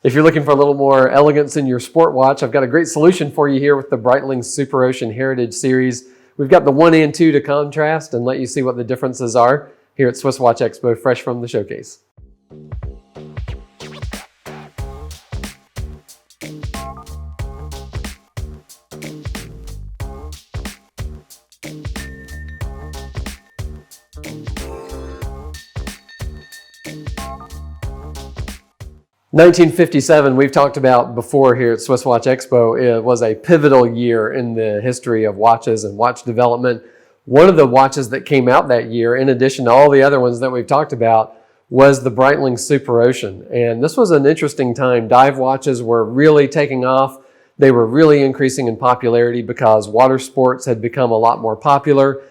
If you're looking for a little more elegance in your sport watch, I've got a great solution for you here with the Breitling Superocean Heritage series. We've got the 1 and 2 to contrast and let you see what the differences are here at SwissWatchExpo, fresh from the showcase. 1957, we've talked about before here at SwissWatchExpo. It was a pivotal year in the history of watches and watch development. One of the watches that came out that year, in addition to all the other ones that we've talked about, was the Breitling Superocean. And this was an interesting time. Dive watches were really taking off. They were really increasing in popularity because water sports had become a lot more popular.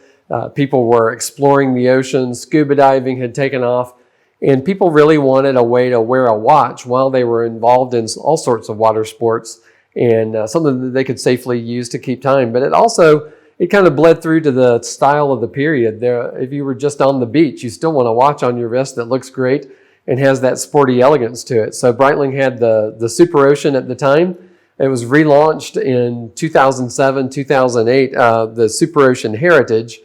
People were exploring the ocean. Scuba diving had taken off. And people really wanted a way to wear a watch while they were involved in all sorts of water sports, and something that they could safely use to keep time. But it kind of bled through to the style of the period. If you were just on the beach, you still want a watch on your wrist that looks great and has that sporty elegance to it. So Breitling had the Superocean at the time. It was relaunched in 2007, 2008, the Superocean Heritage.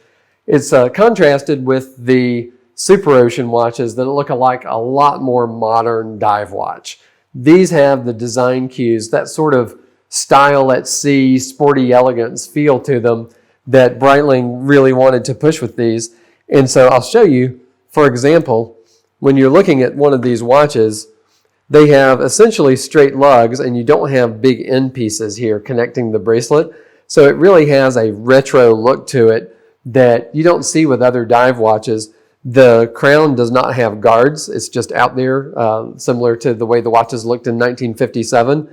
It's contrasted with the Superocean watches that look like a lot more modern dive watch. These have the design cues, that sort of style at sea, sporty elegance feel to them that Breitling really wanted to push with these. And so I'll show you, for example, when you're looking at one of these watches, they have essentially straight lugs and you don't have big end pieces here connecting the bracelet. So it really has a retro look to it that you don't see with other dive watches. The crown does not have guards. It's just out there, similar to the way the watches looked in 1957.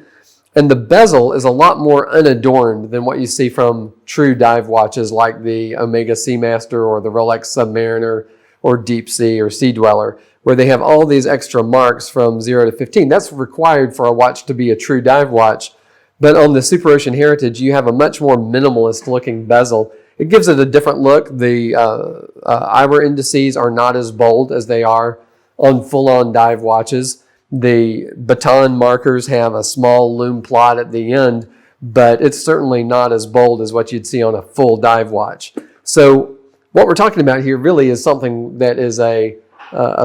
And the bezel is a lot more unadorned than what you see from true dive watches like the Omega Seamaster or the Rolex Submariner or Deep Sea or Sea Dweller, where they have all these extra marks from 0 to 15. That's required for a watch to be a true dive watch. But on the Superocean Heritage, you have a much more minimalist looking bezel. It gives it a different look. The Iwer indices are not as bold as they are on full-on dive watches. The baton markers have a small lume plot at the end, but it's certainly not as bold as what you'd see on a full dive watch. So what we're talking about here really is something that is a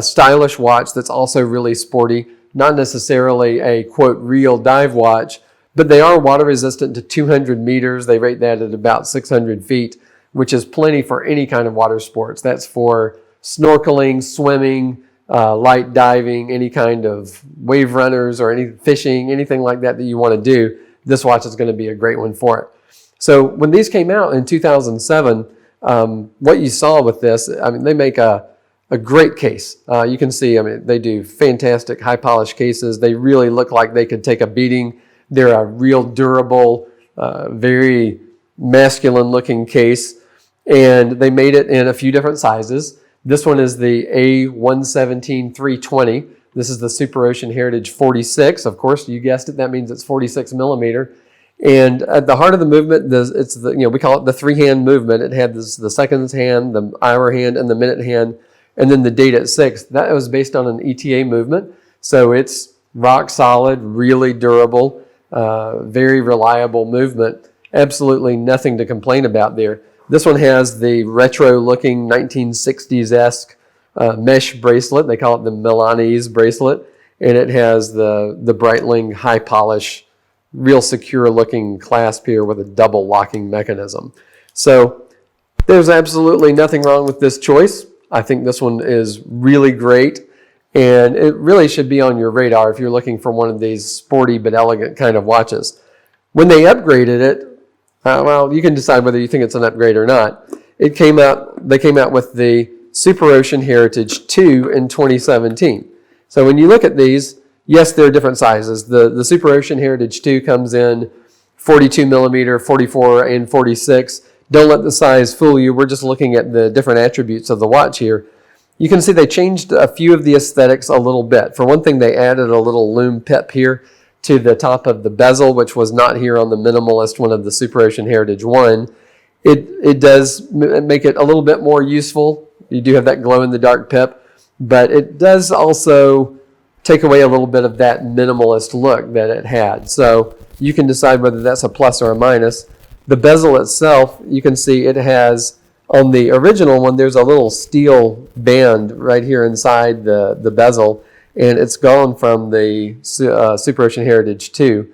stylish watch that's also really sporty, not necessarily a, quote, real dive watch, but they are water resistant to 200 meters. They rate that at about 600 feet, which is plenty for any kind of water sports. That's for snorkeling, swimming, light diving, any kind of wave runners or any fishing, anything like that that you want to do. This watch is going to be a great one for it. So when these came out in 2007, what you saw with this, I mean, they make a great case. You can see, I mean, they do fantastic high polished cases. They really look like they could take a beating. They're a real durable, very masculine looking case, and they made it in a few different sizes. This one is the A117-320. This is the Superocean Heritage 46. Of course, you guessed it, that means it's 46 millimeter. And at the heart of the movement, we call it the three-hand movement. It had the seconds hand, the hour hand, and the minute hand, and then the date at 6. That was based on an ETA movement, so it's rock solid, really durable. Very reliable movement. Absolutely nothing to complain about there. This one has the retro-looking 1960s-esque mesh bracelet. They call it the Milanese bracelet. And it has the Breitling high polish, real secure-looking clasp here with a double locking mechanism. So there's absolutely nothing wrong with this choice. I think this one is really great. And it really should be on your radar if you're looking for one of these sporty but elegant kind of watches. When they upgraded it, well, you can decide whether you think it's an upgrade or not. They came out with the Superocean Heritage 2 in 2017. So when you look at these, yes, there are different sizes. The Superocean Heritage 2 comes in 42 millimeter, 44, and 46. Don't let the size fool you. We're just looking at the different attributes of the watch here. You can see they changed a few of the aesthetics a little bit. For one thing, they added a little lume pip here to the top of the bezel, which was not here on the minimalist one of the Superocean Heritage 1. It does make it a little bit more useful. You do have that glow-in-the-dark pip, but it does also take away a little bit of that minimalist look that it had. So you can decide whether that's a plus or a minus. The bezel itself, you can see it has, on the original one, there's a little steel band right here inside the bezel, and it's gone from the Superocean Heritage 2.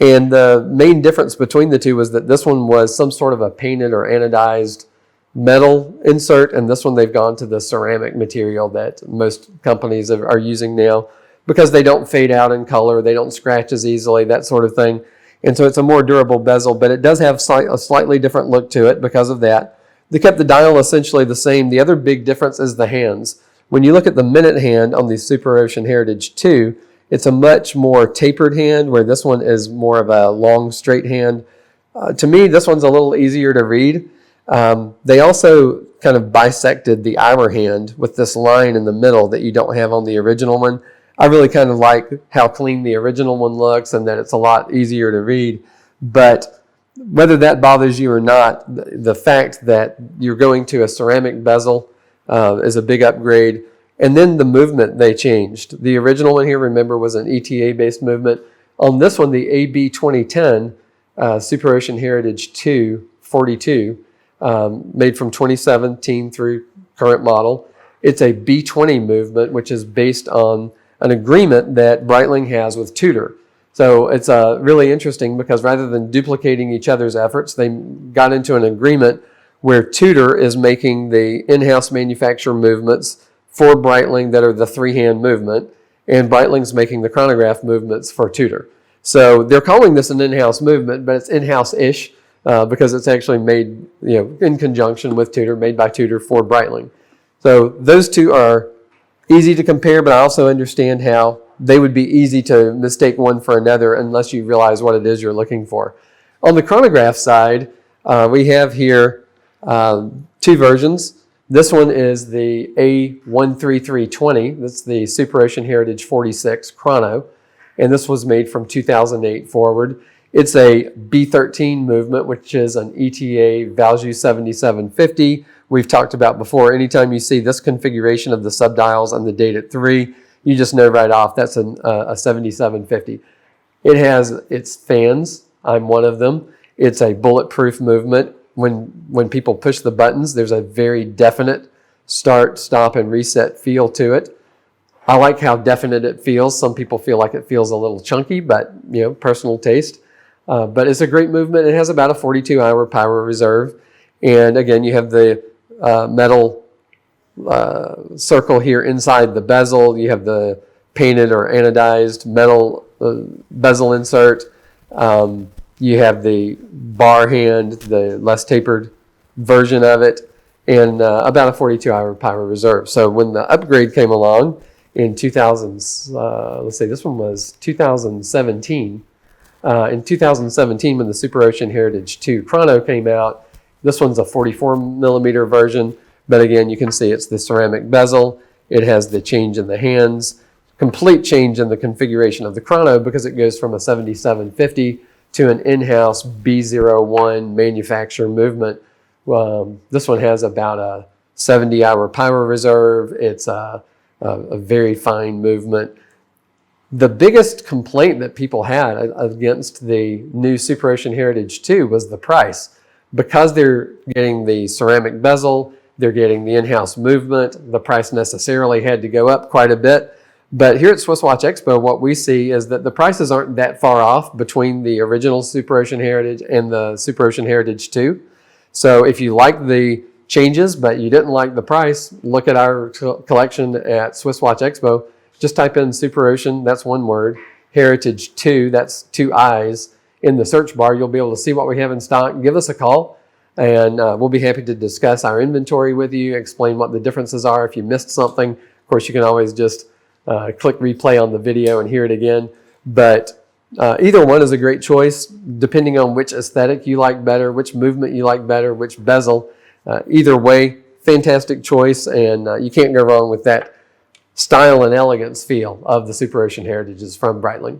And the main difference between the two was that this one was some sort of a painted or anodized metal insert, and this one they've gone to the ceramic material that most companies are using now because they don't fade out in color, they don't scratch as easily, that sort of thing. And so it's a more durable bezel, but it does have a slightly different look to it because of that. They kept the dial essentially the same. The other big difference is the hands. When you look at the minute hand on the Superocean Heritage 2, it's a much more tapered hand, where this one is more of a long, straight hand. To me, this one's a little easier to read. They also kind of bisected the hour hand with this line in the middle that you don't have on the original one. I really kind of like how clean the original one looks and that it's a lot easier to read. But whether that bothers you or not, the fact that you're going to a ceramic bezel is a big upgrade. And then the movement they changed. The original one here, remember, was an ETA-based movement. On this one, the AB 2010 Superocean Heritage 2 42, made from 2017 through current model. It's a B20 movement, which is based on an agreement that Breitling has with Tudor. So it's really interesting because rather than duplicating each other's efforts, they got into an agreement where Tudor is making the in-house manufacture movements for Breitling that are the three-hand movement, and Breitling's making the chronograph movements for Tudor. So they're calling this an in-house movement, but it's in-house-ish because it's actually made, in conjunction with Tudor, made by Tudor for Breitling. So those two are easy to compare, but I also understand how they would be easy to mistake one for another unless you realize what it is you're looking for. On the chronograph side, we have here two versions. This one is the A13320. That's the Superocean Heritage 46 Chrono, and this was made from 2008 forward. It's a B13 movement, which is an ETA Valjoux 7750. We've talked about before, anytime you see this configuration of the subdials and the date at 3, you just know right off that's a 7750. It has its fans. I'm one of them. It's a bulletproof movement. When people push the buttons, there's a very definite start, stop, and reset feel to it. I like how definite it feels. Some people feel like it feels a little chunky, but personal taste. But it's a great movement. It has about a 42-hour power reserve. And again, you have the metal circle here inside the bezel. You have the painted or anodized metal bezel insert. You have the bar hand, the less tapered version of it, and about a 42-hour power reserve. So when the upgrade came along in 2000, let's say this one was 2017. In 2017, when the Superocean Heritage 2 Chrono came out, this one's a 44 millimeter version, but again, you can see it's the ceramic bezel. It has the change in the hands, complete change in the configuration of the Chrono because it goes from a 7750 to an in-house B01 manufacturer movement. This one has about a 70-hour power reserve. It's a very fine movement. The biggest complaint that people had against the new Superocean Heritage 2 was the price. Because they're getting the ceramic bezel, they're getting the in-house movement, the price necessarily had to go up quite a bit. But here at SwissWatchExpo, what we see is that the prices aren't that far off between the original Superocean Heritage and the Superocean Heritage 2. So if you like the changes, but you didn't like the price, look at our collection at SwissWatchExpo. Just type in Superocean, that's one word, Heritage 2, that's 2 I's. In the search bar, you'll be able to see what we have in stock. Give us a call, and we'll be happy to discuss our inventory with you, explain what the differences are. If you missed something, of course, you can always just click replay on the video and hear it again. But either one is a great choice, depending on which aesthetic you like better, which movement you like better, which bezel. Either way, fantastic choice, and you can't go wrong with that style and elegance feel of the Superocean Heritages from Breitling.